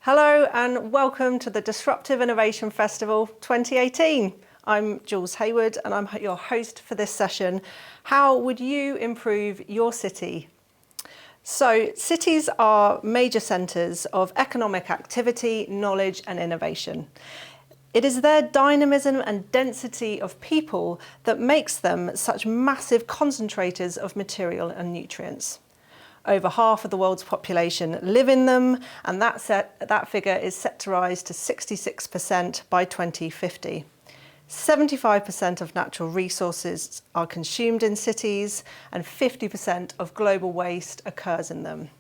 Hello and welcome to the Disruptive Innovation Festival 2018. I'm Jules Hayward and I'm your host for this session. How would you improve your city? So cities are major centres of economic activity, knowledge and innovation. It is their dynamism and density of people that makes them such massive concentrators of material and nutrients. Over half of the world's population live in them, and that figure is set to rise to 66% by 2050. 75% of natural resources are consumed in cities, and 50% of global waste occurs in them.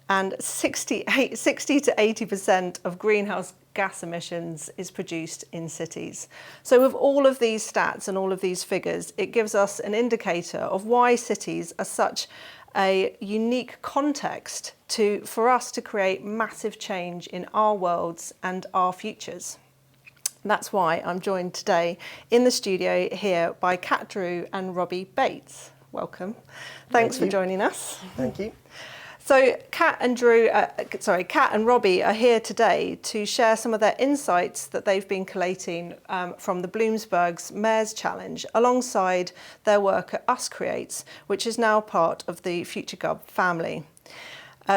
And 60 to 80% of greenhouse gas emissions is produced in cities. So with all of these stats and all of these figures, it gives us an indicator of why cities are such a unique context for us to create massive change in our worlds and our futures. That's why I'm joined today in the studio here by Kat Drew and Robbie Bates. Welcome. Thanks for joining us. Thank you. So Kat and Robbie are here today to share some of their insights that they've been collating from the Bloomberg's Mayors Challenge alongside their work at Us Creates, which is now part of the FutureGov family.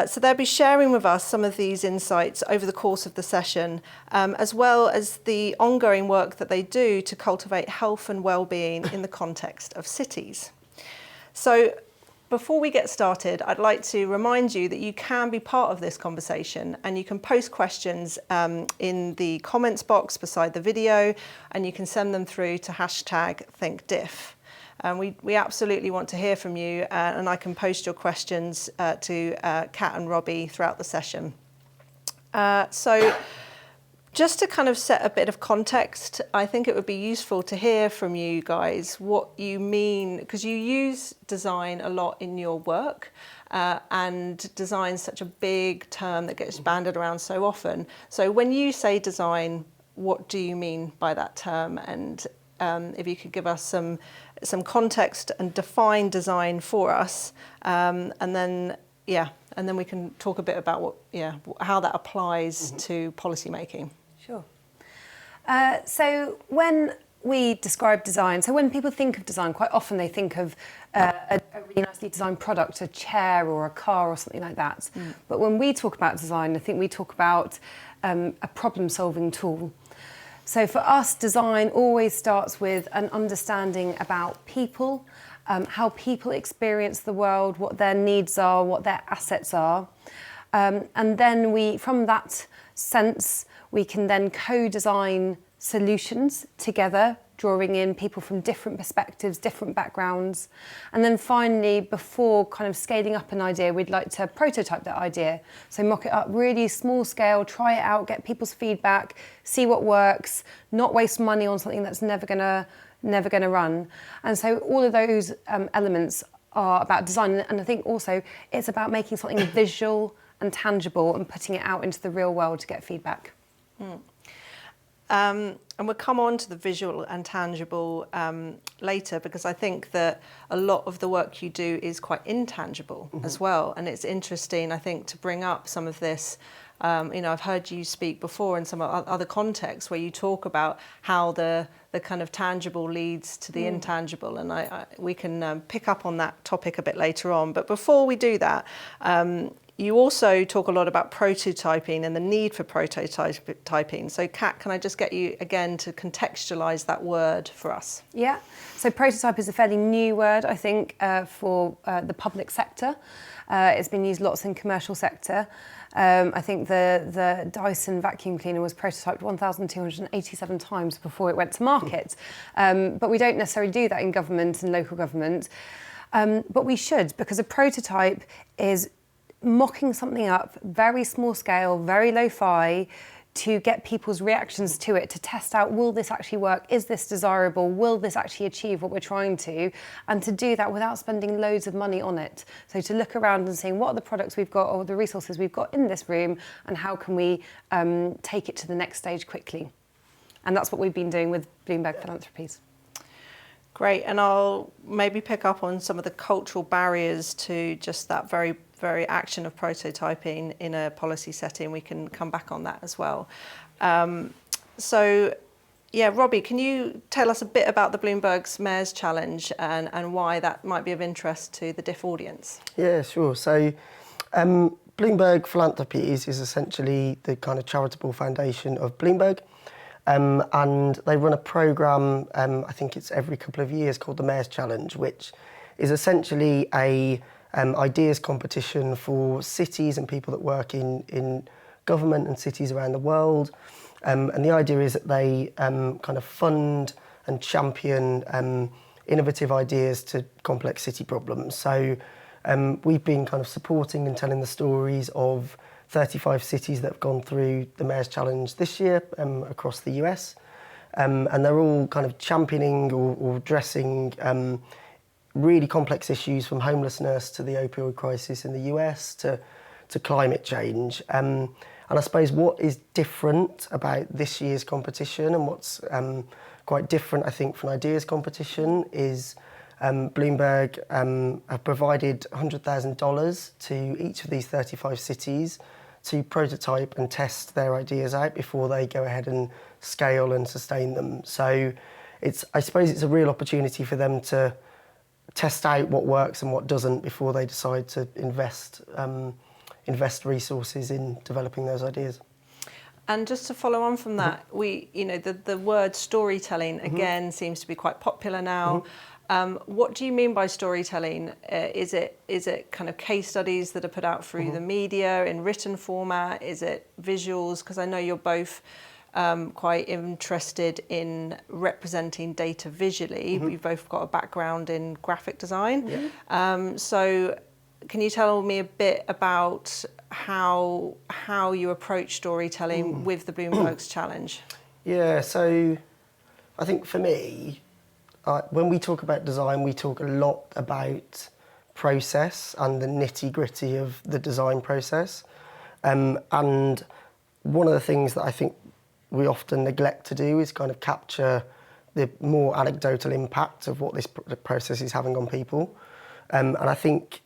So they'll be sharing with us some of these insights over the course of the session, as well as the ongoing work that they do to cultivate health and well-being in the context of cities. So before we get started, I'd like to remind you that you can be part of this conversation and you can post questions in the comments box beside the video, and you can send them through to #ThinkDiff. We absolutely want to hear from you, and I can post your questions to Kat and Robbie throughout the session. So just to kind of set a bit of context, I think it would be useful to hear from you guys what you mean, because you use design a lot in your work, and design's such a big term that gets banded around so often. So when you say design, what do you mean by that term? And if you could give us some context and define design for us, and then we can talk a bit about how that applies to policy making. Sure. So when we describe design, so when people think of design, quite often they think of a really nicely designed product, a chair or a car or something like that. But when we talk about design, I think we talk about a problem-solving tool. So for us, design always starts with an understanding about people, how people experience the world, what their needs are, what their assets are. And then from that sense, we can then co-design solutions together, drawing in people from different perspectives, different backgrounds. And then finally, before kind of scaling up an idea, we'd like to prototype that idea. So mock it up really small scale, try it out, get people's feedback, see what works, not waste money on something that's never gonna run. And so all of those elements are about design. And I think also it's about making something visual and tangible and putting it out into the real world to get feedback. And we'll come on to the visual and tangible later, because I think that a lot of the work you do is quite intangible as well. And it's interesting, I think, to bring up some of this. I've heard you speak before in some other contexts where you talk about how the kind of tangible leads to the intangible. And we can pick up on that topic a bit later on. But before we do that, you also talk a lot about prototyping and the need for prototyping. So Kat, can I just get you again to contextualise that word for us? Yeah. So prototype is a fairly new word, I think, for the public sector. It's been used lots in commercial sector. I think the Dyson vacuum cleaner was prototyped 1,287 times before it went to market. But we don't necessarily do that in government and local government. But we should, because a prototype is mocking something up, very small scale, very low-fi, to get people's reactions to it, to test out, will this actually work? Is this desirable? Will this actually achieve what we're trying to? And to do that without spending loads of money on it. So to look around and seeing what are the products we've got or the resources we've got in this room, and how can we take it to the next stage quickly? And that's what we've been doing with Bloomberg Philanthropies. Great, and I'll maybe pick up on some of the cultural barriers to just that very very action of prototyping in a policy setting. We can come back on that as well. So, yeah, Robbie, can you tell us a bit about the Bloomberg's Mayors Challenge and why that might be of interest to the DIF audience? Yeah, sure. So Bloomberg Philanthropies is essentially the kind of charitable foundation of Bloomberg. And they run a programme, I think it's every couple of years, called the Mayors Challenge, which is essentially a ideas competition for cities and people that work in government and cities around the world. And the idea is that they kind of fund and champion innovative ideas to complex city problems. So we've been kind of supporting and telling the stories of 35 cities that have gone through the Mayors Challenge this year across the US. And they're all kind of championing or addressing really complex issues, from homelessness to the opioid crisis in the US to climate change. And I suppose what is different about this year's competition, and what's quite different, I think, from ideas competition, is Bloomberg have provided $100,000 to each of these 35 cities to prototype and test their ideas out before they go ahead and scale and sustain them. So I suppose it's a real opportunity for them to test out what works and what doesn't before they decide to invest resources in developing those ideas. And just to follow on from that, the word storytelling again seems to be quite popular now. What do you mean by storytelling? Is it kind of case studies that are put out through the media in written format? Is it visuals? Because I know you're both quite interested in representing data visually. You've both got a background in graphic design. So can you tell me a bit about how you approach storytelling with the Bloomberg's Challenge? Yeah, so I think for me, when we talk about design, we talk a lot about process and the nitty-gritty of the design process. And one of the things that I think we often neglect to do is kind of capture the more anecdotal impact of what this process is having on people. And I think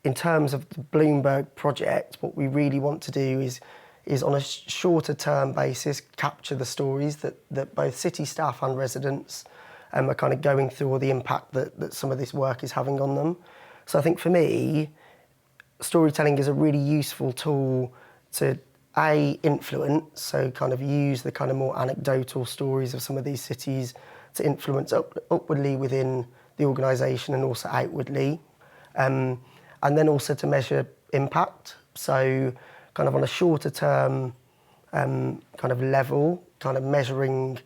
in terms of the Bloomberg project, what we really want to do is on a shorter term basis, capture the stories that both city staff and residents are kind of going through, or the impact that some of this work is having on them. So I think for me, storytelling is a really useful tool to influence, so kind of use the kind of more anecdotal stories of some of these cities to influence upwardly within the organisation and also outwardly. And then also to measure impact. So kind of on a shorter term kind of level, kind of measuring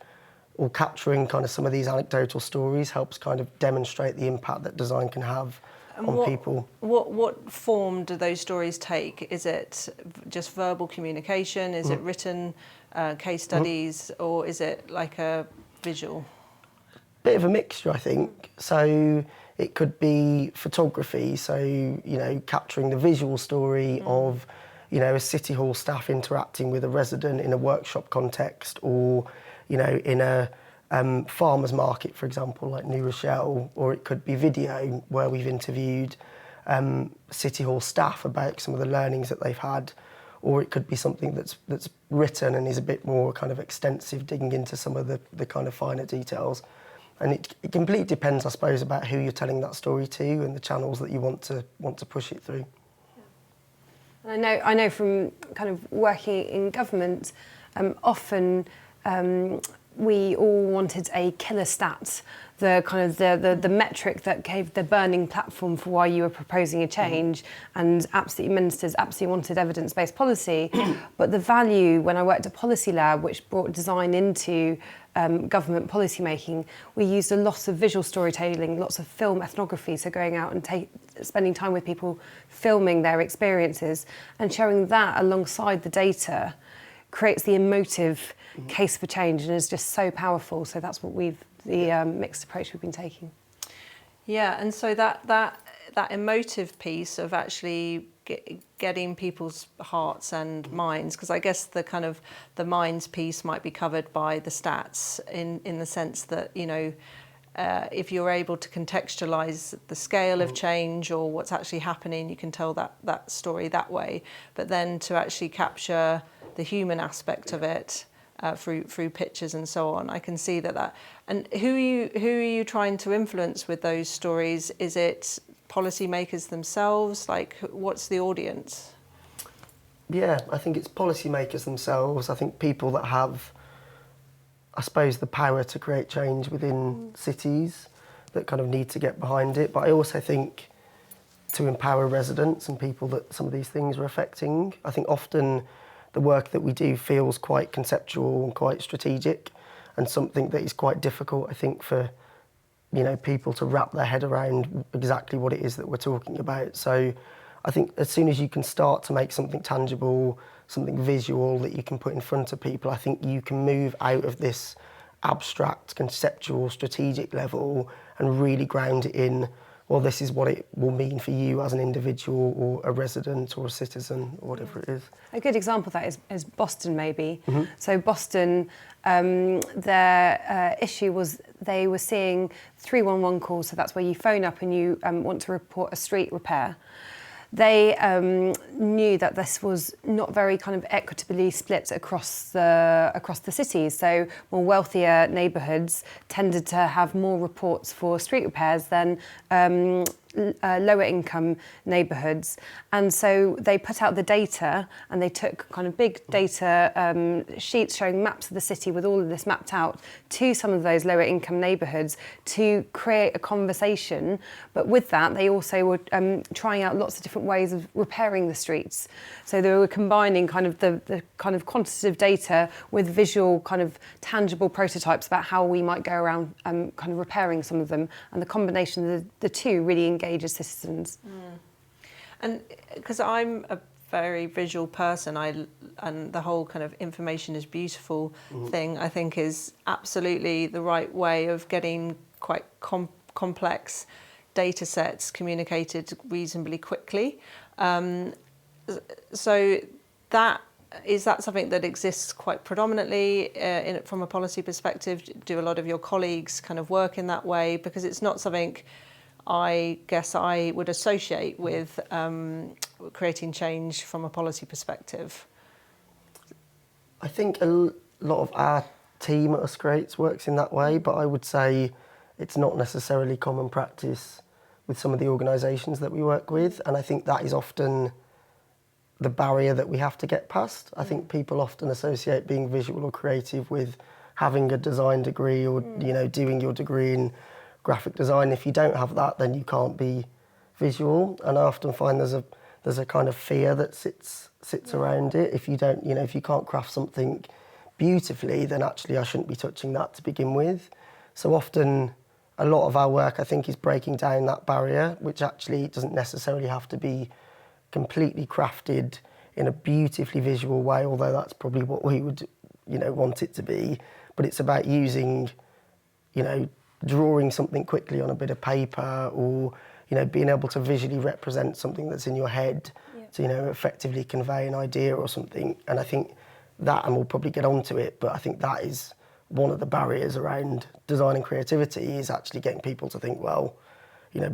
or capturing kind of some of these anecdotal stories helps kind of demonstrate the impact that design can have on people. What form do those stories take? Is it just verbal communication? Is it written case studies? Or is it like a visual? Bit of a mixture, I think. So it could be photography, so, capturing the visual story of, a city hall staff interacting with a resident in a workshop context, or, in a farmer's market, for example, like New Rochelle. Or it could be video, where we've interviewed city hall staff about some of the learnings that they've had. Or it could be something that's written and is a bit more kind of extensive, digging into some of the kind of finer details. And it completely depends, I suppose, about who you're telling that story to and the channels that you want to push it through. And I know from kind of working in government, often we all wanted a killer stat, the kind of the metric that gave the burning platform for why you were proposing a change, and ministers absolutely wanted evidence-based policy. But the value, when I worked at Policy Lab, which brought design into government policy making, we used a lot of visual storytelling, lots of film ethnography, so going out and spending time with people, filming their experiences and showing that alongside the data creates the emotive case for change, and is just so powerful. So that's what the mixed approach we've been taking. Yeah, and so that emotive piece of actually getting people's hearts and minds, because I guess the minds piece might be covered by the stats in the sense that if you're able to contextualise the scale of change or what's actually happening, you can tell that story that way. But then to actually capture the human aspect of it through pictures and so on, I can see that. And who are you trying to influence with those stories? Is it policymakers themselves? Like, what's the audience? Yeah, I think it's policymakers themselves. I think people that have, I suppose, the power to create change within cities that kind of need to get behind it. But I also think to empower residents and people that some of these things are affecting. I think often the work that we do feels quite conceptual and quite strategic, and something that is quite difficult, I think, for people to wrap their head around exactly what it is that we're talking about. So I think as soon as you can start to make something tangible, something visual that you can put in front of people, I think you can move out of this abstract, conceptual, strategic level and really ground it in, well, this is what it will mean for you as an individual or a resident or a citizen or whatever it is. A good example of that is Boston, maybe. Mm-hmm. So Boston, their issue was they were seeing 311 calls, so that's where you phone up and you want to report a street repair. They knew that this was not very kind of equitably split across the cities. So more wealthier neighbourhoods tended to have more reports for street repairs than lower income neighbourhoods. And so they put out the data and they took kind of big data sheets showing maps of the city with all of this mapped out to some of those lower income neighbourhoods to create a conversation. But with that, they also were trying out lots of different ways of repairing the streets. So they were combining kind of the kind of quantitative data with visual kind of tangible prototypes about how we might go around kind of repairing some of them. And the combination of the two really engages citizens. And because I'm a very visual person, and the whole kind of information is beautiful thing, I think is absolutely the right way of getting quite complex data sets communicated reasonably quickly. So is that something that exists quite predominantly from a policy perspective? Do a lot of your colleagues kind of work in that way? Because it's not something I guess I would associate with creating change from a policy perspective. I think a lot of our team at Uscrates works in that way, but I would say it's not necessarily common practice with some of the organisations that we work with, and I think that is often the barrier that we have to get past. I think people often associate being visual or creative with having a design degree or doing your degree in graphic design. If you don't have that, then you can't be visual, and I often find there's a kind of fear that sits around it. If you don't, if you can't craft something beautifully, then actually I shouldn't be touching that to begin with. So often a lot of our work, I think, is breaking down that barrier, which actually doesn't necessarily have to be completely crafted in a beautifully visual way, although that's probably what we would, want it to be. But it's about using, drawing something quickly on a bit of paper, or, being able to visually represent something that's in your head to, effectively convey an idea or something. And I think that, and we'll probably get onto it, but I think that is one of the barriers around design and creativity, is actually getting people to think, well,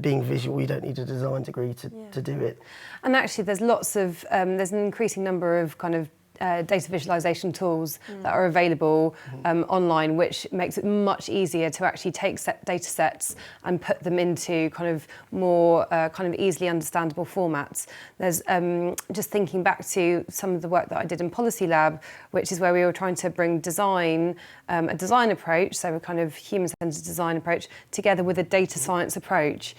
being visual, you don't need a design degree to do it. And actually there's lots of, there's an increasing number of kind of data visualization tools that are available online, which makes it much easier to actually take data sets and put them into kind of more kind of easily understandable formats. There's just thinking back to some of the work that I did in Policy Lab, which is where we were trying to bring design, a design approach, so a kind of human-centered design approach, together with a data science approach.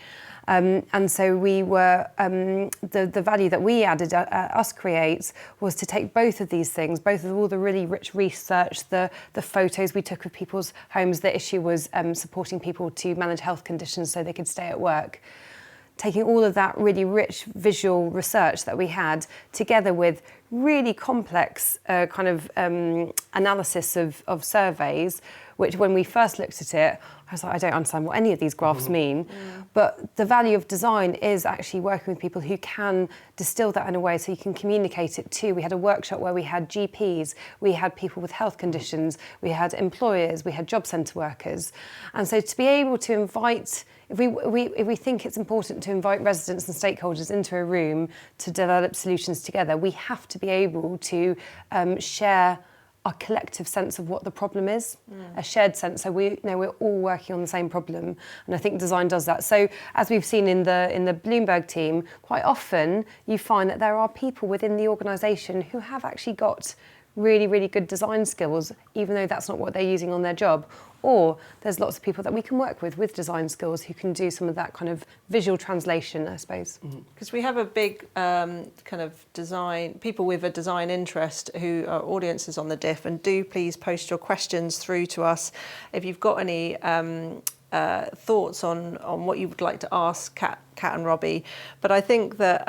And so we were, the value that we added at Uscrates was to take both of these things, both of all the really rich research, the photos we took of people's homes. The issue was supporting people to manage health conditions so they could stay at work. Taking all of that really rich visual research that we had together with really complex kind of analysis of surveys, which when we first looked at it, I was like, I don't understand what any of these graphs mean. But the value of design is actually working with people who can distill that in a way so you can communicate it too. We had a workshop where we had GPs, we had people with health conditions, we had employers, we had job centre workers. And so to be able to invite, if we think it's important to invite residents and stakeholders into a room to develop solutions together, we have to be able to share a collective sense of what the problem is, a shared sense. So we're all working on the same problem, and I think design does that. So as we've seen in the Bloomberg team, quite often you find that there are people within the organisation who have actually got really, really good design skills, even though that's not what they're using on their job. Or there's lots of people that we can work with design skills who can do some of that kind of visual translation, I suppose. Because we have a big kind of design, people with a design interest who are audiences on the DIF, and do please post your questions through to us if you've got any thoughts on what you would like to ask Kat and Robbie. But I think that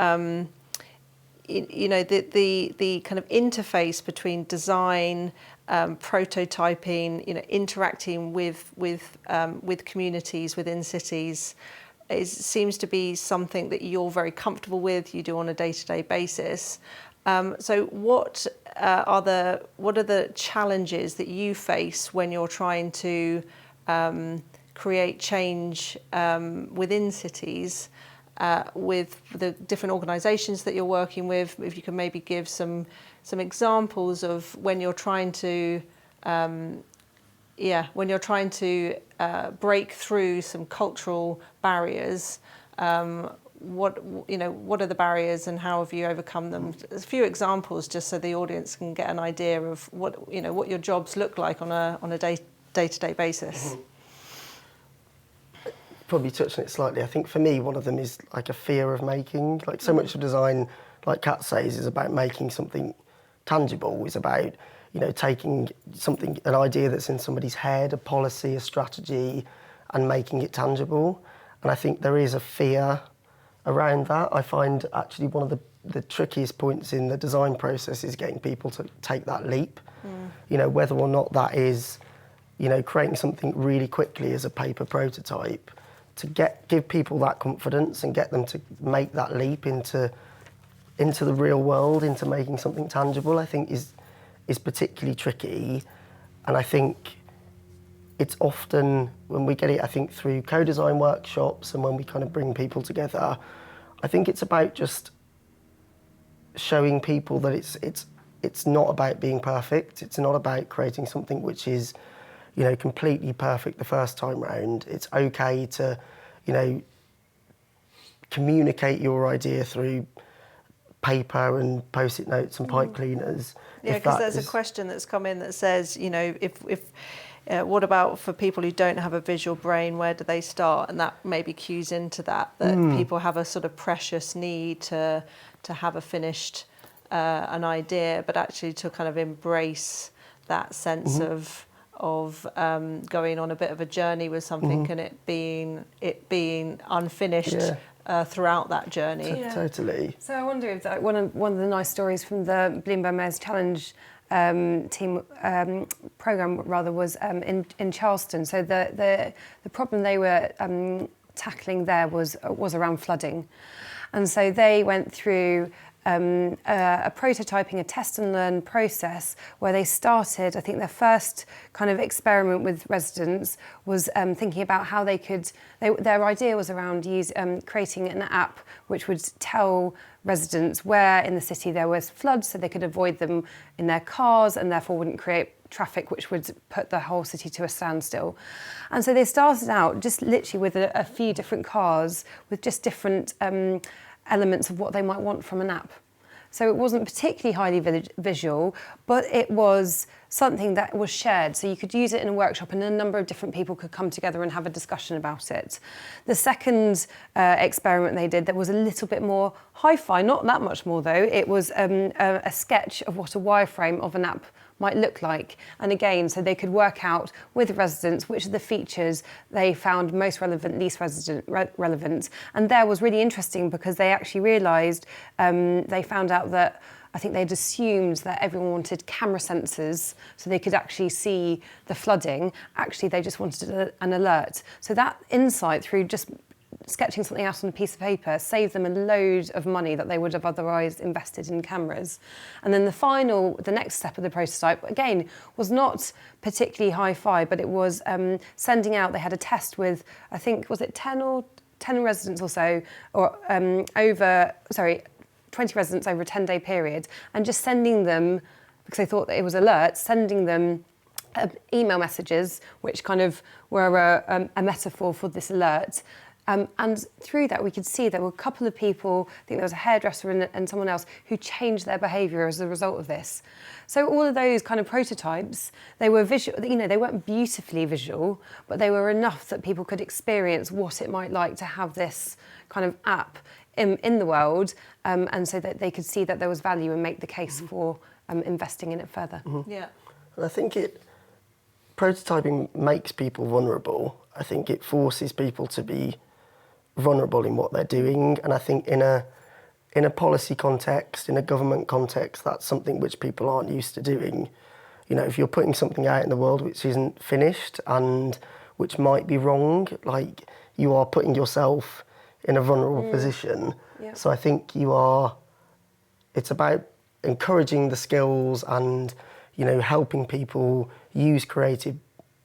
the kind of interface between design, prototyping, interacting with communities within cities seems to be something that you're very comfortable with, you do on a day-to-day basis. So what are the challenges that you face when you're trying to create change within cities with the different organisations that you're working with? If you can maybe give some examples of when you're trying to break through some cultural barriers. What are the barriers and how have you overcome them? A few examples just so the audience can get an idea of what your jobs look like on a day-to-day basis. Probably touched on it slightly. I think for me, one of them is like a fear of making. Like so much of design, like Kat says, is about making something tangible. Is about taking an idea that's in somebody's head, a policy, a strategy, and making it tangible. And I think there is a fear around that. I find actually one of the trickiest points in the design process is getting people to take that leap. Whether or not that is, creating something really quickly as a paper prototype, to give people that confidence and get them to make that leap into the real world, into making something tangible, I think is particularly tricky. And I think it's often, when we get it, I think through co-design workshops and when we kind of bring people together, I think it's about just showing people that it's not about being perfect. It's not about creating something which is completely perfect the first time round. It's okay to, communicate your idea through paper and post-it notes and pipe cleaners. Yeah, because there's a question that's come in that says, what about for people who don't have a visual brain, where do they start? And that maybe cues into that people have a sort of precious need to have a finished an idea, but actually to kind of embrace that sense of going on a bit of a journey with something and it being unfinished throughout that journey. Totally. So I wonder if that one of the nice stories from the Bloomberg Mayors Challenge team program was in Charleston. So the problem they were tackling there was around flooding, and so they went through a prototyping, a test and learn process where they started, I think their first kind of experiment with residents was thinking about how they could, their idea was around creating an app which would tell residents where in the city there was floods so they could avoid them in their cars and therefore wouldn't create traffic which would put the whole city to a standstill. And so they started out just literally with a few different cars with just different elements of what they might want from an app. So it wasn't particularly highly visual, but it was something that was shared. So you could use it in a workshop and a number of different people could come together and have a discussion about it. The second experiment they did that was a little bit more hi-fi, not that much more though. It was a sketch of what a wireframe of an app might look like. And again, so they could work out with residents which of the features they found most relevant, least relevant. And there was really interesting because they actually realised, they found out that I think they'd assumed that everyone wanted camera sensors so they could actually see the flooding. Actually, they just wanted an alert. So that insight through just sketching something out on a piece of paper saved them a load of money that they would have otherwise invested in cameras. And then the next step of the prototype, again, was not particularly hi-fi, but it was sending out, they had a test with, I think, was it 10 residents or so, or 20 residents over a 10-day period, and just sending them, because they thought that it was alerts, sending them email messages, which kind of were a metaphor for this alert. And through that, we could see there were a couple of people, I think there was a hairdresser and someone else, who changed their behaviour as a result of this. So all of those kind of prototypes, they were visual, they weren't beautifully visual, but they were enough that people could experience what it might like to have this kind of app in the world, and so that they could see that there was value and make the case for investing in it further. Yeah. And I think prototyping makes people vulnerable. I think it forces people to be vulnerable in what they're doing, and I think in a policy context, in a government context, that's something which people aren't used to doing. If you're putting something out in the world which isn't finished and which might be wrong, like, you are putting yourself in a vulnerable position. Yeah. So I think it's about encouraging the skills and helping people use creative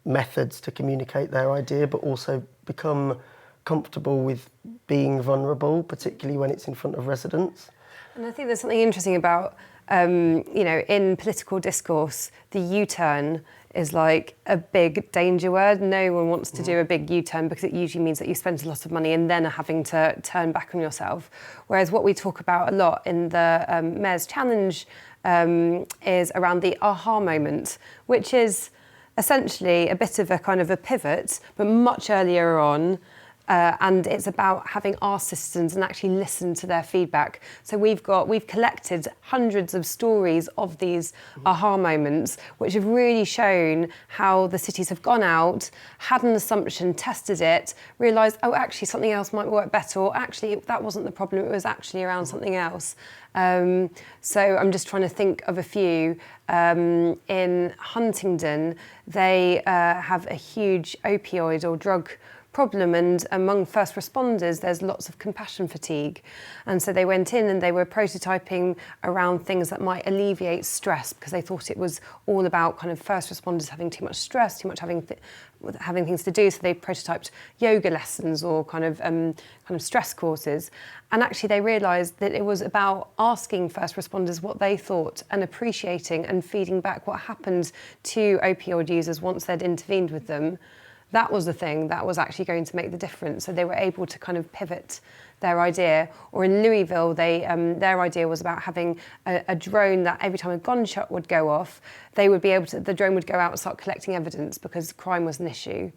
methods to communicate their idea, but also become comfortable with being vulnerable, particularly when it's in front of residents. And I think there's something interesting about, in political discourse, the U-turn is like a big danger word. No one wants to do a big U-turn because it usually means that you spend a lot of money and then are having to turn back on yourself. Whereas what we talk about a lot in the Mayor's Challenge is around the aha moment, which is essentially a bit of a kind of a pivot, but much earlier on. And it's about having asked citizens and actually listened to their feedback. So we've collected hundreds of stories of these aha moments, which have really shown how the cities have gone out, had an assumption, tested it, realised, oh, actually something else might work better, or actually that wasn't the problem, it was actually around something else. So I'm just trying to think of a few. In Huntingdon, they have a huge opioid or drug problem, and among first responders there's lots of compassion fatigue, and so they went in and they were prototyping around things that might alleviate stress, because they thought it was all about kind of first responders having too much stress, too much having things to do, so they prototyped yoga lessons or kind of stress courses. And actually they realised that it was about asking first responders what they thought and appreciating and feeding back what happened to opioid users once they'd intervened with them. That was the thing that was actually going to make the difference. So they were able to kind of pivot their idea. Or in Louisville, their idea was about having a drone that every time a gunshot would go off, the drone would go out and start collecting evidence because crime was an issue.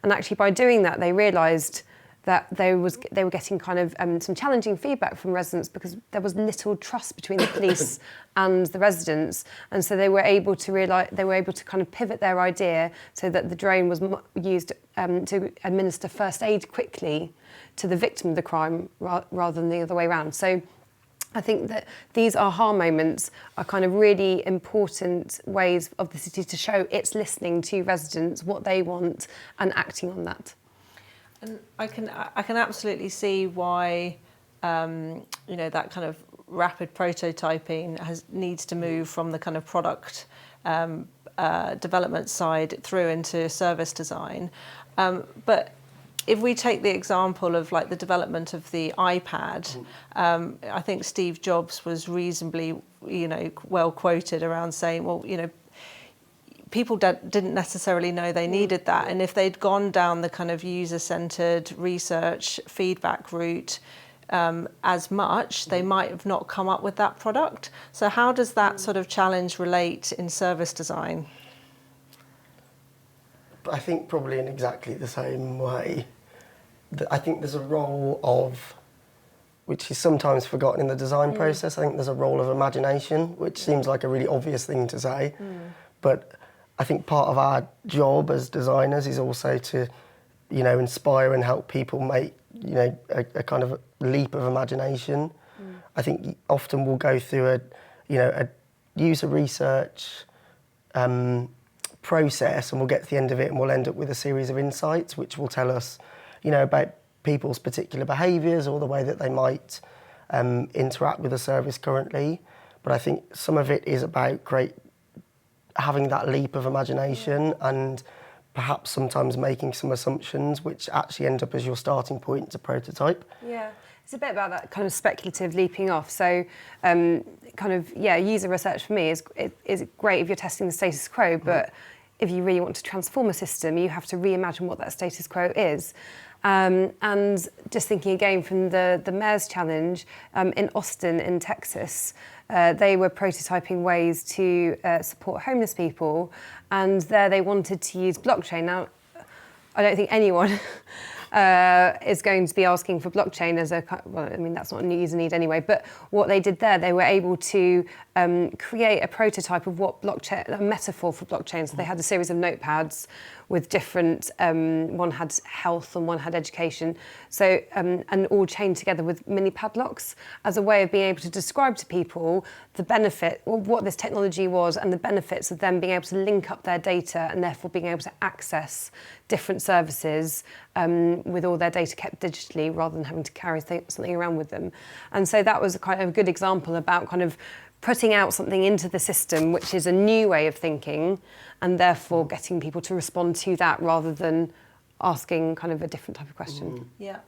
And actually by doing that, they realised that they were getting kind of some challenging feedback from residents because there was little trust between the police and the residents, and so they were able to kind of pivot their idea so that the drone was used to administer first aid quickly to the victim of the crime rather than the other way around. So I think that these aha moments are kind of really important ways of the city to show it's listening to residents, what they want, and acting on that. And I can absolutely see why that kind of rapid prototyping needs to move from the kind of product development side through into service design. But if we take the example of like the development of the iPad, I think Steve Jobs was reasonably well quoted around saying, well, people didn't necessarily know they needed that. And if they'd gone down the kind of user-centered research feedback route as much, they might have not come up with that product. So how does that sort of challenge relate in service design? I think probably in exactly the same way. I think there's a role of, which is sometimes forgotten in the design process, I think there's a role of imagination, which seems like a really obvious thing to say. But I think part of our job as designers is also to, inspire and help people make, a kind of leap of imagination. I think often we'll go through a user research process, and we'll get to the end of it and we'll end up with a series of insights which will tell us, about people's particular behaviours or the way that they might interact with a service currently. But I think some of it is about having that leap of imagination and perhaps sometimes making some assumptions which actually end up as your starting point to prototype. Yeah, it's a bit about that kind of speculative leaping off. So user research for me is great if you're testing the status quo, but if you really want to transform a system, you have to reimagine what that status quo is. And just thinking again from the Mayors Challenge in Austin in Texas, they were prototyping ways to support homeless people, and there they wanted to use blockchain. Now, I don't think anyone is going to be asking for blockchain as that's not a user need anyway, but what they did there, they were able to create a prototype of what blockchain, a metaphor for blockchain. So they had a series of notepads with different, one had health and one had education, so and all chained together with mini padlocks as a way of being able to describe to people the benefit, or what this technology was, and the benefits of them being able to link up their data and therefore being able to access different services with all their data kept digitally rather than having to carry something around with them. And so that was kind of a good example about kind of putting out something into the system which is a new way of thinking, and therefore getting people to respond to that rather than asking kind of a different type of question. Yeah.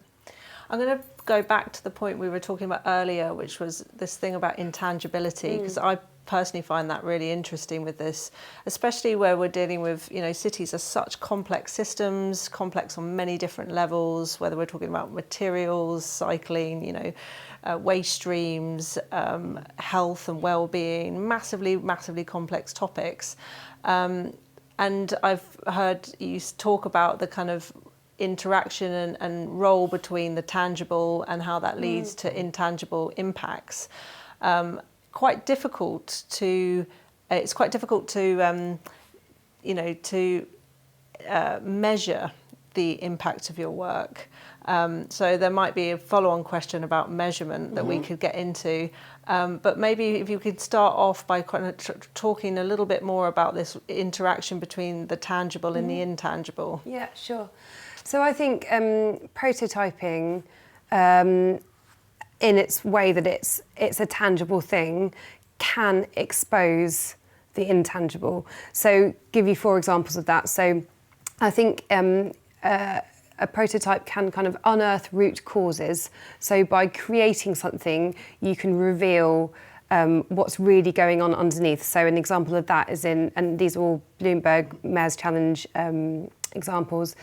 I'm going to go back to the point we were talking about earlier, which was this thing about intangibility, because I personally find that really interesting with this, especially where we're dealing with, cities are such complex systems, complex on many different levels, whether we're talking about materials, cycling, waste streams, health and well-being, massively, massively complex topics. And I've heard you talk about the kind of interaction and role between the tangible and how that leads to intangible impacts. It's quite difficult to measure the impact of your work. So there might be a follow-on question about measurement that we could get into, but maybe if you could start off by kind of talking a little bit more about this interaction between the tangible and the intangible. Yeah, sure. So I think prototyping, in its way that it's a tangible thing, can expose the intangible. So give you 4 examples of that. So I think a prototype can kind of unearth root causes. So by creating something, you can reveal what's really going on underneath. So an example of that is and these are all Bloomberg Mayors Challenge examples.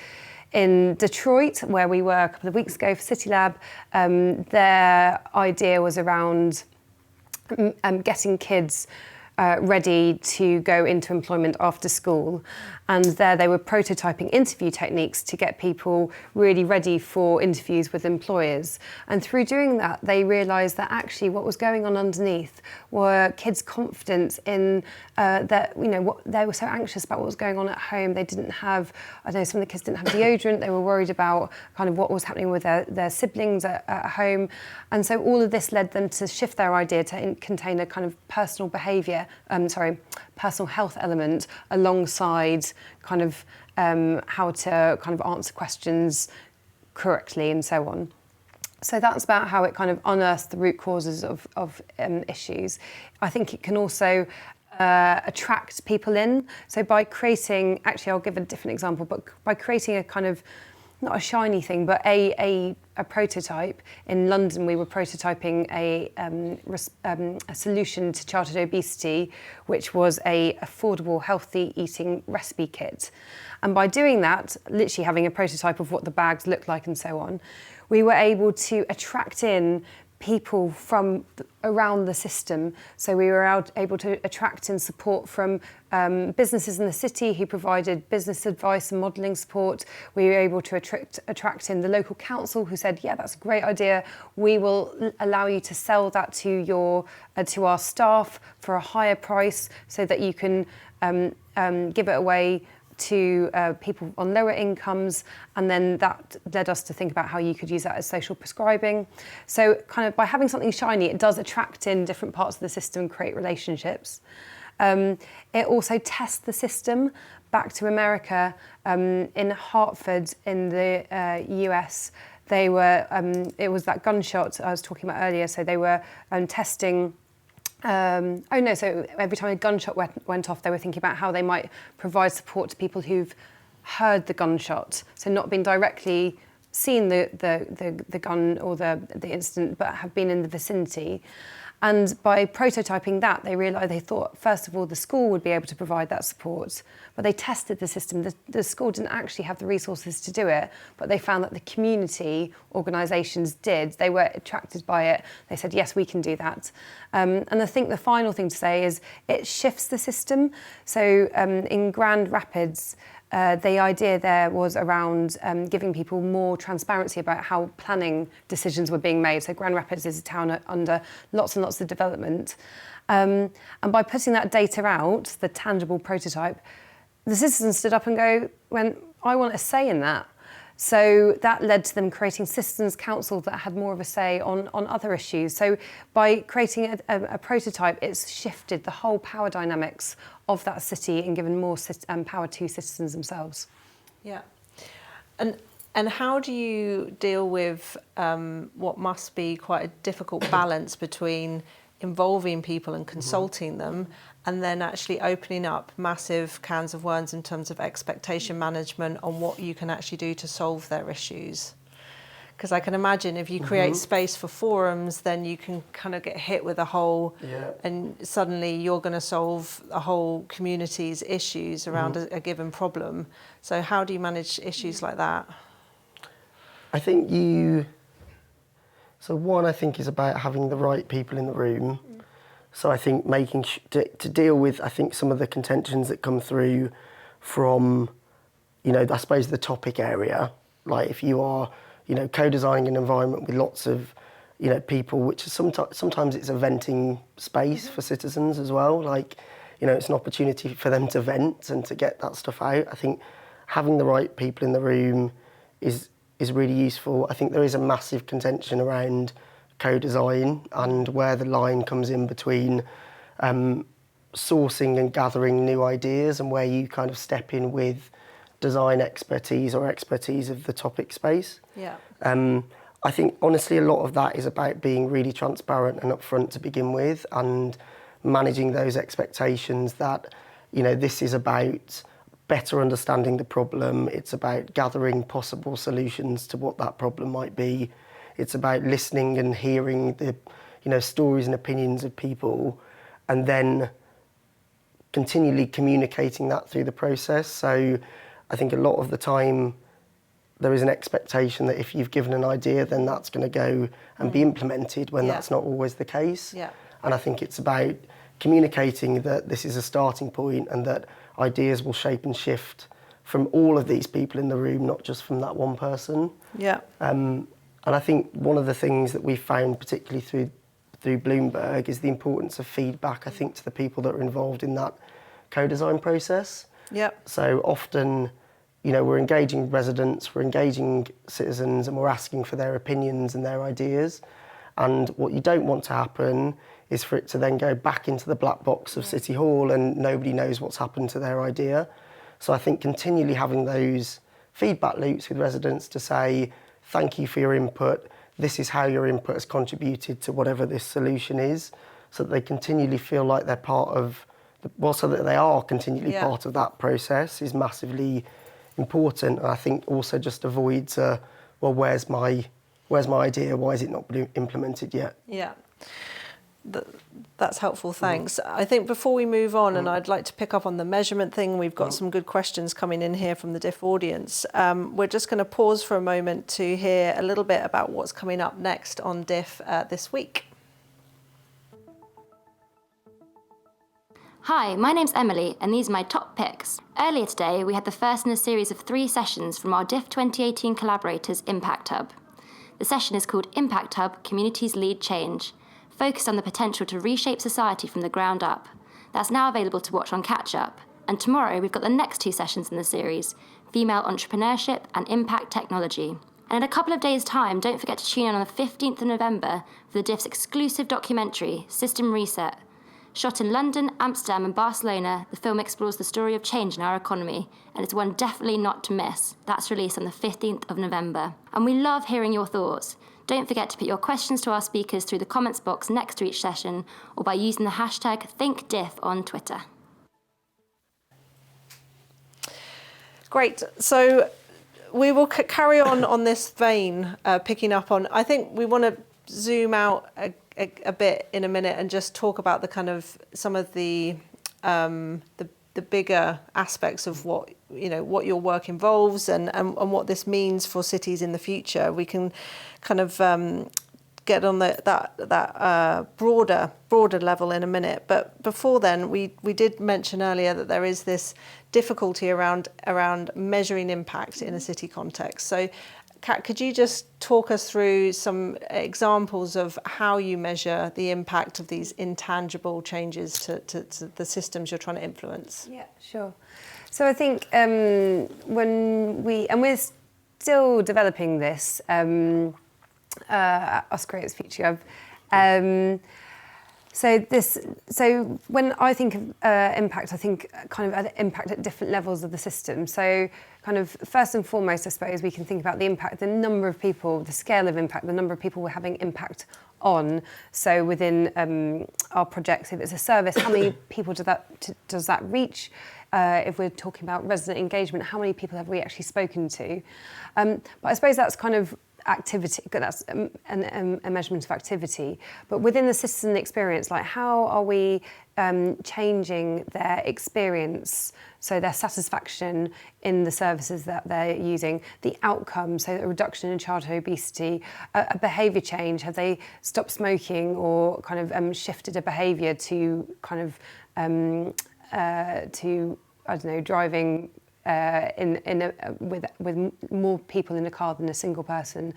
In Detroit, where we were a couple of weeks ago for City Lab, their idea was around getting kids ready to go into employment after school. And there they were prototyping interview techniques to get people really ready for interviews with employers. And through doing that, they realised that actually what was going on underneath were kids' confidence in that, what they were so anxious about what was going on at home. They didn't have, some of the kids didn't have deodorant. They were worried about kind of what was happening with their siblings at home. And so all of this led them to shift their idea to contain a kind of personal health element alongside kind of how to kind of answer questions correctly and so on. So that's about how it kind of unearths the root causes of issues. I think it can also attract people in. So by creating, actually I'll give a different example, but by creating a kind of, not a shiny thing, but a prototype. In London, we were prototyping a solution to childhood obesity, which was a affordable, healthy eating recipe kit. And by doing that, literally having a prototype of what the bags look like and so on, we were able to attract in people from around the system. So we were able to attract in support from businesses in the city who provided business advice and modelling support. We were able to attract in the local council who said, yeah, that's a great idea. We will allow you to sell that to our staff for a higher price so that you can give it away to people on lower incomes, and then that led us to think about how you could use that as social prescribing. So kind of by having something shiny, it does attract in different parts of the system and create relationships. It also tests the system. Back to America, in Hartford in the US, they were, it was that gunshot I was talking about earlier, so they were testing. So every time a gunshot went off, they were thinking about how they might provide support to people who've heard the gunshot, so not been directly seen the gun or the incident, but have been in the vicinity. And by prototyping that, they thought, first of all, the school would be able to provide that support, but they tested the system. The school didn't actually have the resources to do it, but they found that the community organisations did. They were attracted by it. They said, yes, we can do that. And I think the final thing to say is it shifts the system. So in Grand Rapids, the idea there was around giving people more transparency about how planning decisions were being made. So Grand Rapids is a town under lots and lots of development. And by putting that data out, the tangible prototype, the citizens stood up and went, I want a say in that. So that led to them creating citizens' councils that had more of a say on other issues. So by creating a prototype, it's shifted the whole power dynamics of that city and given more power to citizens themselves. Yeah. And how do you deal with what must be quite a difficult balance between involving people and consulting them, and then actually opening up massive cans of worms in terms of expectation management on what you can actually do to solve their issues? Because I can imagine if you create space for forums, then you can kind of get hit with and suddenly you're going to solve a whole community's issues around a given problem. So how do you manage issues like that? I think one, I think, is about having the right people in the room. So I think making to deal with, I think, some of the contentions that come through from, I suppose the topic area. Like if you are, co-designing an environment with lots of, people, which is sometimes it's a venting space for citizens as well. Like, it's an opportunity for them to vent and to get that stuff out. I think having the right people in the room is really useful. I think there is a massive contention around co-design and where the line comes in between sourcing and gathering new ideas and where you kind of step in with design expertise or expertise of the topic space. Yeah. I think honestly a lot of that is about being really transparent and upfront to begin with and managing those expectations that, this is about better understanding the problem. It's about gathering possible solutions to what that problem might be. It's about listening and hearing the, stories and opinions of people, and then continually communicating that through the process. So I think a lot of the time there is an expectation that if you've given an idea, then that's going to go and be implemented when that's not always the case. Yeah. And I think it's about communicating that this is a starting point and that ideas will shape and shift from all of these people in the room, not just from that one person. Yeah. And I think one of the things that we found, particularly through Bloomberg, is the importance of feedback, I think, to the people that are involved in that co-design process. Yeah. So often, we're engaging residents, we're engaging citizens, and we're asking for their opinions and their ideas. And what you don't want to happen is for it to then go back into the black box of City Hall and nobody knows what's happened to their idea. So I think continually having those feedback loops with residents to say, thank you for your input. This is how your input has contributed to whatever this solution is, so that they continually feel like they're part of, so that they are continually part of that process is massively important. And I think also just avoids, where's my idea? Why is it not been implemented yet? Yeah. That's helpful, thanks. I think before we move on, and I'd like to pick up on the measurement thing, we've got some good questions coming in here from the DIF audience. We're just going to pause for a moment to hear a little bit about what's coming up next on DIF this week. Hi, my name's Emily, and these are my top picks. Earlier today, we had the first in a series of 3 sessions from our DIF 2018 collaborators, Impact Hub. The session is called Impact Hub, Communities Lead Change, focused on the potential to reshape society from the ground up. That's now available to watch on Catch Up. And tomorrow we've got the next 2 sessions in the series, Female Entrepreneurship and Impact Technology. And in a couple of days' time, don't forget to tune in on the 15th of November for the DIF's exclusive documentary, System Reset. Shot in London, Amsterdam and Barcelona, the film explores the story of change in our economy, and it's one definitely not to miss. That's released on the 15th of November. And we love hearing your thoughts. Don't forget to put your questions to our speakers through the comments box next to each session or by using the hashtag ThinkDiff on Twitter. Great. So we will carry on this vein, picking up on, I think we want to zoom out a bit in a minute and just talk about the kind of some of the bigger aspects of what your work involves and what this means for cities in the future. We can kind of get on that broader level in a minute. But before then, we did mention earlier that there is this difficulty around measuring impact in a city context. So, Kat, could you just talk us through some examples of how you measure the impact of these intangible changes to the systems you're trying to influence? Yeah, sure. So I think we're still developing this at Us Creates Future. So when I think of impact, I think kind of impact at different levels of the system. So kind of first and foremost, I suppose we can think about the impact, the number of people, the scale of impact, the number of people we're having impact on. So within our projects, if it's a service, how many people does that reach? If we're talking about resident engagement, how many people have we actually spoken to? But I suppose that's kind of activity, that's a measurement of activity. But within the citizen experience, like how are we changing their experience, so their satisfaction in the services that they're using, the outcome, so a reduction in childhood obesity, a behaviour change, have they stopped smoking or kind of shifted a behaviour to kind of to, I don't know, driving with more people in a car than a single person.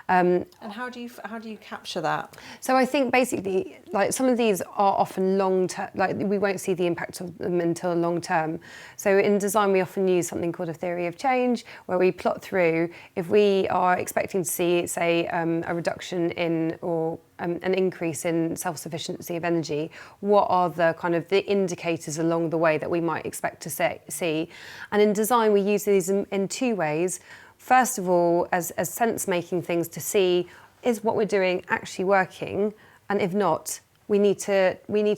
And how do you capture that? So I think basically, like some of these are often long term, like we won't see the impact of them until long term. So in design, we often use something called a theory of change, where we plot through if we are expecting to see, say, a reduction in or an increase in self-sufficiency of energy, what are the kind of the indicators along the way that we might expect to see? And in design, we use these in 2 ways. First of all, as sense-making things to see, is what we're doing actually working? And if not, we need to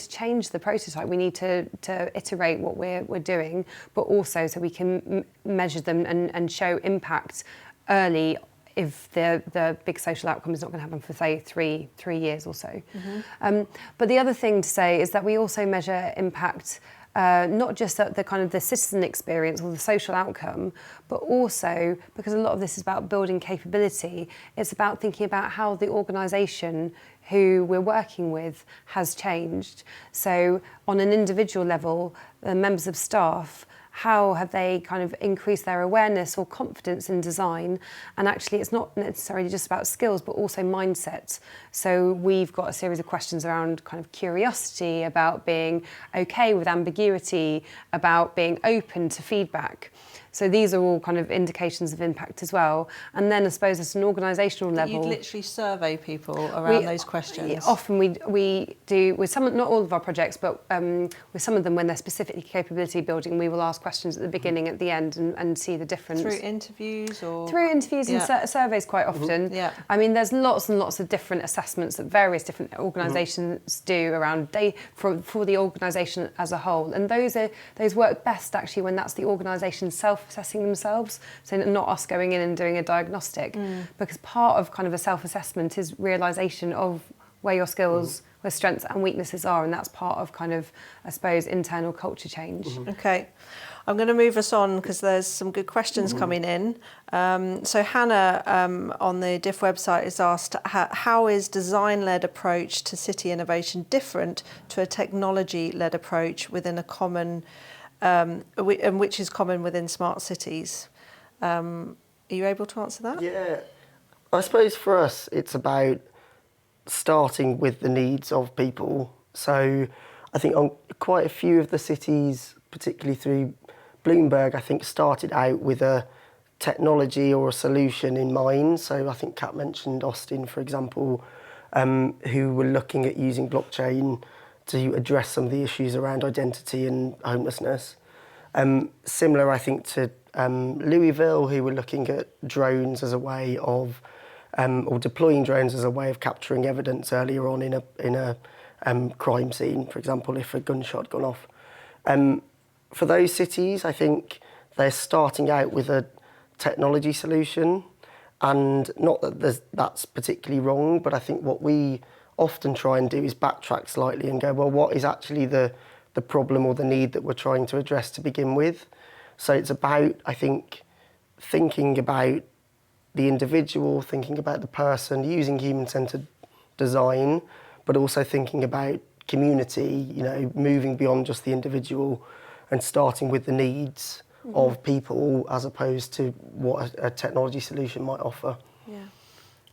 change the prototype. We need to iterate what we're doing, but also so we can measure them and show impact early if the big social outcome is not going to happen for, say, three years or so. Mm-hmm. But the other thing to say is that we also measure impact not just at the kind of the citizen experience or the social outcome, but also, because a lot of this is about building capability, it's about thinking about how the organisation who we're working with has changed. So on an individual level, the members of staff, how have they kind of increased their awareness or confidence in design? And actually, it's not necessarily just about skills, but also mindset. So we've got a series of questions around kind of curiosity, about being okay with ambiguity, about being open to feedback. So these are all kind of indications of impact as well. And then I suppose at an organisational level, you'd literally survey people around those questions. Often we do with some, not all of our projects, but with some of them when they're specifically capability building, we will ask questions at the beginning, at the end, and see the difference. Through interviews or? Through interviews and surveys quite often. Mm-hmm. Yeah. I mean, there's lots and lots of different assessments that various different organisations do around for the organisation as a whole. And those work best actually when that's the organisation self-assessing themselves, so not us going in and doing a diagnostic, because part of kind of a self-assessment is realisation of where your skills, where strengths and weaknesses are, and that's part of kind of, I suppose, internal culture change. Okay, I'm going to move us on because there's some good questions coming in. So Hannah on the DIF website has asked, how is design-led approach to city innovation different to a technology-led approach within a common, and which is common within smart cities? Are you able to answer that? Yeah, I suppose for us it's about starting with the needs of people. So I think on quite a few of the cities particularly through Bloomberg, I think started out with a technology or a solution in mind. So I think Kat mentioned Austin, for example, who were looking at using blockchain to address some of the issues around identity and homelessness. Similar, I think, to Louisville, who were looking at drones as a way of, or deploying drones as a way of capturing evidence earlier on in a crime scene, for example, if a gunshot had gone off. For those cities, I think they're starting out with a technology solution, and not that that's particularly wrong, but I think what we often try and do is backtrack slightly and go, well, what is actually the problem or the need that we're trying to address to begin with? So it's about, I think, thinking about the individual, thinking about the person, using human-centred design, but also thinking about community, you know, moving beyond just the individual and starting with the needs of people as opposed to what a technology solution might offer. Yeah.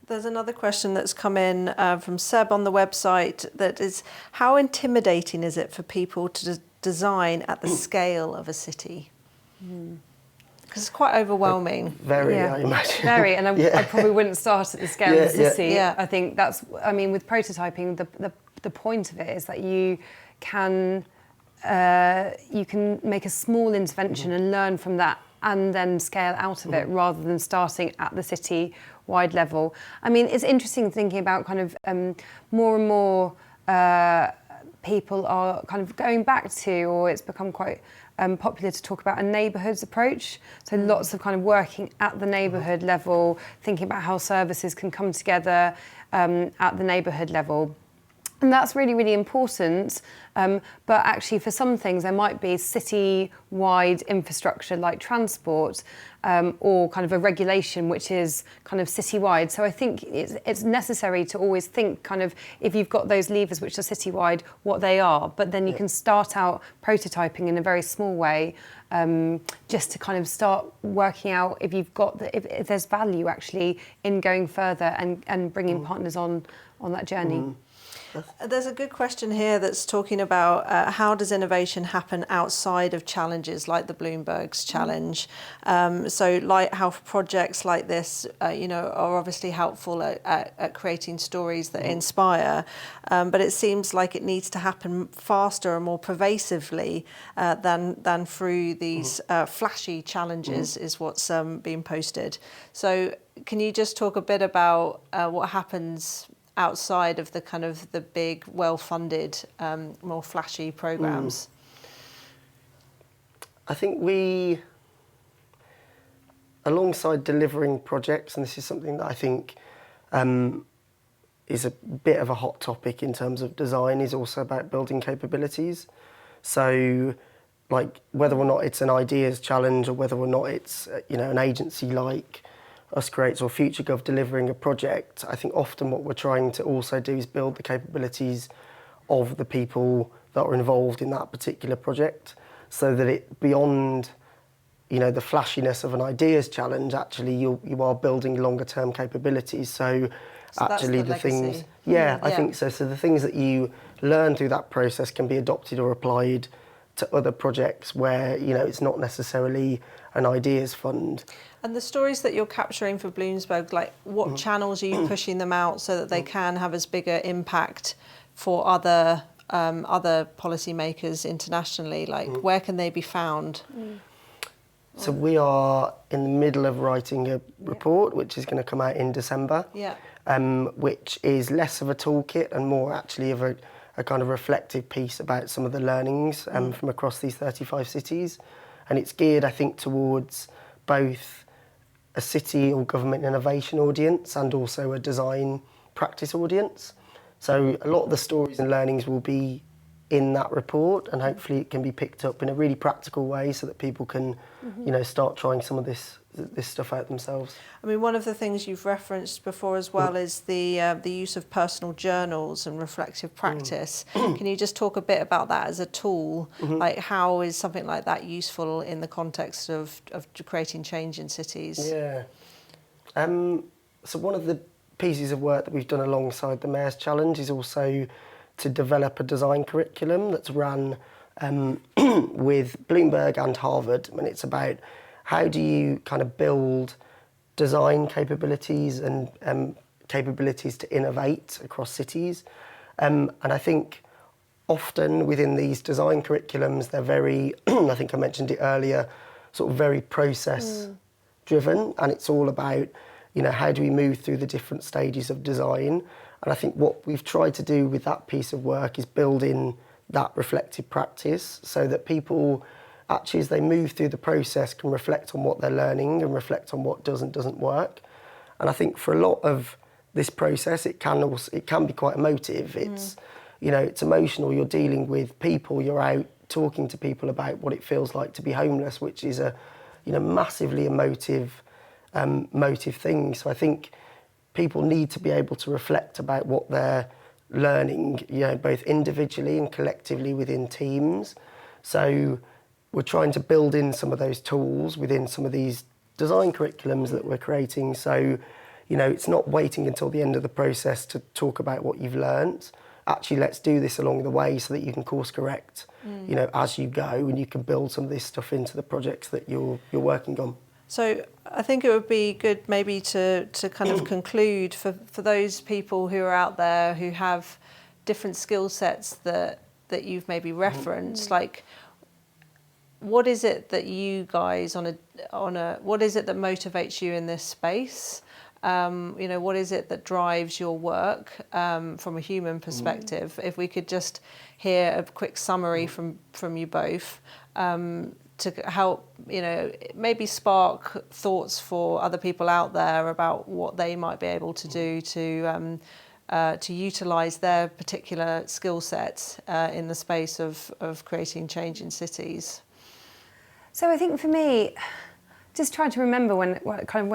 There's another question that's come in from Seb on the website that is, how intimidating is it for people to design at the scale of a city? Because it's quite overwhelming. Very, I imagine. Very, and I probably wouldn't start at the scale of the city. Yeah. I think that's, I mean, with prototyping, the point of it is that you can make a small intervention and learn from that and then scale out of it rather than starting at the city-wide level. I mean, it's interesting thinking about kind of more and more people are kind of going back to, or it's become quite popular to talk about a neighbourhoods approach. So lots of kind of working at the neighbourhood level, thinking about how services can come together at the neighbourhood level. And that's really, really important. But actually, for some things, there might be city-wide infrastructure like transport or kind of a regulation which is kind of city-wide. So I think it's necessary to always think kind of, if you've got those levers which are city-wide, what they are. But then you can start out prototyping in a very small way, just to kind of start working out if you've got if there's value actually in going further and bringing partners on that journey. There's a good question here that's talking about how does innovation happen outside of challenges like the Bloombergs challenge. So lighthouse projects like this, are obviously helpful at creating stories that inspire, but it seems like it needs to happen faster and more pervasively than through these flashy challenges is what's being posted. So can you just talk a bit about what happens outside of the kind of the big, well-funded, more flashy programs? I think we, alongside delivering projects, and this is something that I think is a bit of a hot topic in terms of design, is also about building capabilities. So, like, whether or not it's an ideas challenge or whether or not it's, an agency like Us Creates or FutureGov delivering a project, I think often what we're trying to also do is build the capabilities of the people that are involved in that particular project, so that it, beyond, the flashiness of an ideas challenge, actually you are building longer term capabilities. So actually that's the things, legacy. I think so. So the things that you learn through that process can be adopted or applied to other projects where, it's not necessarily an ideas fund. And the stories that you're capturing for Bloomberg, like what channels are you pushing them out so that they can have as bigger impact for other policymakers internationally? Like where can they be found? So we are in the middle of writing a report which is going to come out in December, which is less of a toolkit and more actually of a kind of reflective piece about some of the learnings from across these 35 cities. And it's geared, I think, towards both a city or government innovation audience and also a design practice audience. So a lot of the stories and learnings will be in that report, and hopefully it can be picked up in a really practical way so that people can, start trying some of this stuff out themselves. I mean, one of the things you've referenced before as well is the use of personal journals and reflective practice. Can you just talk a bit about that as a tool? Like, how is something like that useful in the context of creating change in cities? Yeah. So one of the pieces of work that we've done alongside the Mayors Challenge is also to develop a design curriculum that's run with Bloomberg and Harvard, and it's about how do you kind of build design capabilities and capabilities to innovate across cities. And I think often within these design curriculums, they're very, I think I mentioned it earlier, sort of very process driven, and it's all about, you know, how do we move through the different stages of design. And I think what we've tried to do with that piece of work is build in that reflective practice so that people actually, as they move through the process, can reflect on what they're learning and reflect on what does and doesn't work. And I think for a lot of this process, it can be quite emotive. It's, you know, it's emotional. You're dealing with people. You're out talking to people about what it feels like to be homeless, which is a, you know, massively emotive thing. So I think people need to be able to reflect about what they're learning, you know, both individually and collectively within teams. So we're trying to build in some of those tools within some of these design curriculums that we're creating. So, you know, it's not waiting until the end of the process to talk about what you've learnt. Actually, let's do this along the way so that you can course correct, you know, as you go, and you can build some of this stuff into the projects that you're working on. So I think it would be good maybe to kind of conclude for those people who are out there who have different skill sets that you've maybe referenced, like, what is it that you guys what is it that motivates you in this space? You know, what is it that drives your work from a human perspective? If we could just hear a quick summary from you both to help, you know, maybe spark thoughts for other people out there about what they might be able to do to utilise their particular skill set in the space of creating change in cities. So I think for me, just trying to remember when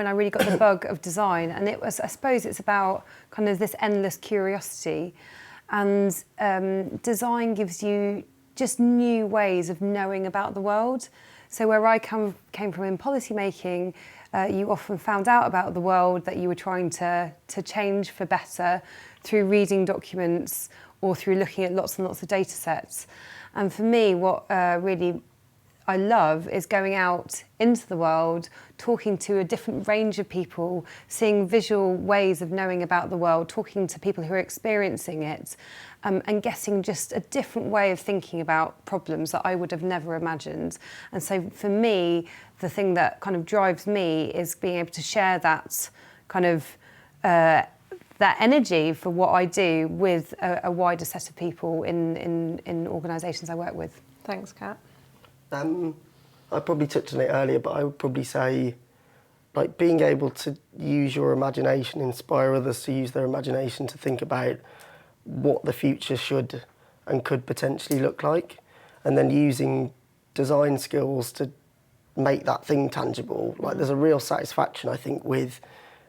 I really got the bug of design, and it was, I suppose it's about kind of this endless curiosity, and design gives you just new ways of knowing about the world. So where I came from in policy making, you often found out about the world that you were trying to change for better through reading documents or through looking at lots and lots of data sets. And for me, what really I love is going out into the world, talking to a different range of people, seeing visual ways of knowing about the world, talking to people who are experiencing it, and getting just a different way of thinking about problems that I would have never imagined. And so for me, the thing that kind of drives me is being able to share that kind of that energy for what I do with a wider set of people in organisations I work with. Thanks, Kat. I probably touched on it earlier, but I would probably say, like, being able to use your imagination, inspire others to use their imagination to think about what the future should and could potentially look like, and then using design skills to make that thing tangible. Like, there's a real satisfaction, I think, with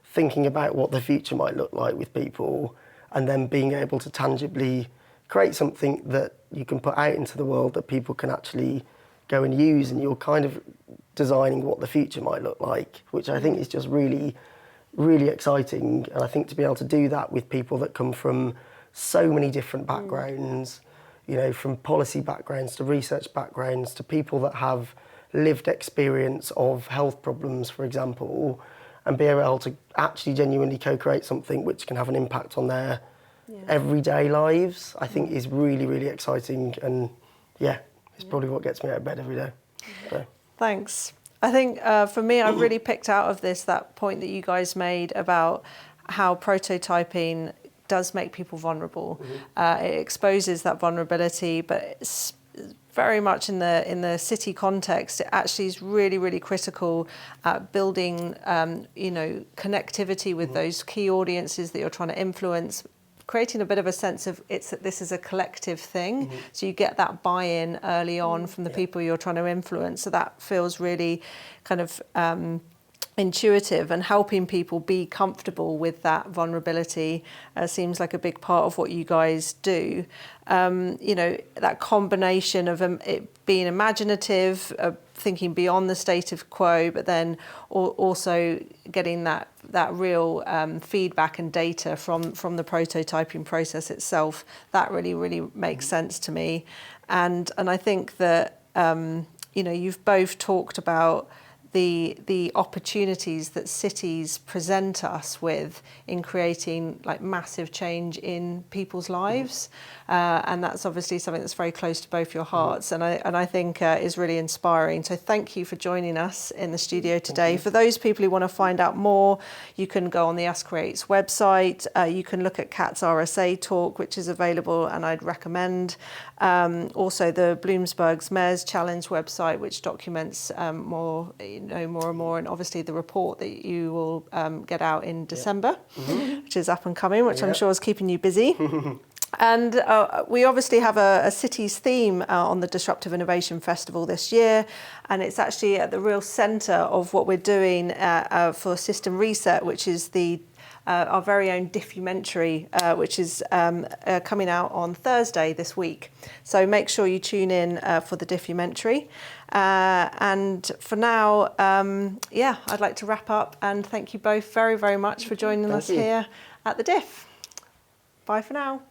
thinking about what the future might look like with people, and then being able to tangibly create something that you can put out into the world that people can actually go and use, and you're kind of designing what the future might look like, which I think is just really, really exciting. And I think to be able to do that with people that come from so many different backgrounds, you know, from policy backgrounds to research backgrounds to people that have lived experience of health problems, for example, and be able to actually genuinely co-create something which can have an impact on their everyday lives, I think is really, really exciting. And yeah, it's probably what gets me out of bed every day. So. Thanks. I think for me, I really picked out of this that point that you guys made about how prototyping does make people vulnerable. It exposes that vulnerability, but it's very much in the city context, it actually is really, really critical at building, you know, connectivity with those key audiences that you're trying to influence, creating a bit of a sense of this is a collective thing. So you get that buy-in early on from the people you're trying to influence. So that feels really kind of intuitive, and helping people be comfortable with that vulnerability seems like a big part of what you guys do. You know, that combination of it being imaginative, thinking beyond the status quo, but then also getting that real feedback and data from the prototyping process itself. That really makes sense to me, and I think that you've both talked about the opportunities that cities present us with in creating like massive change in people's lives, and that's obviously something that's very close to both your hearts, and I think is really inspiring. So thank you for joining us in the studio today. For those people who want to find out more, you can go on the Us Creates website. You can look at Kat's RSA talk, which is available, and I'd recommend. Also the Bloomberg's Mayors Challenge website, which documents more and more, and obviously the report that you will get out in December, which is up and coming, which I'm sure is keeping you busy. And we obviously have a cities theme on the Disruptive Innovation Festival this year, and it's actually at the real centre of what we're doing for System Reset, which is our very own Diffumentary, which is coming out on Thursday this week. So make sure you tune in for the Diffumentary. And for now, I'd like to wrap up and thank you both very much for joining us here at the DIF. Bye for now.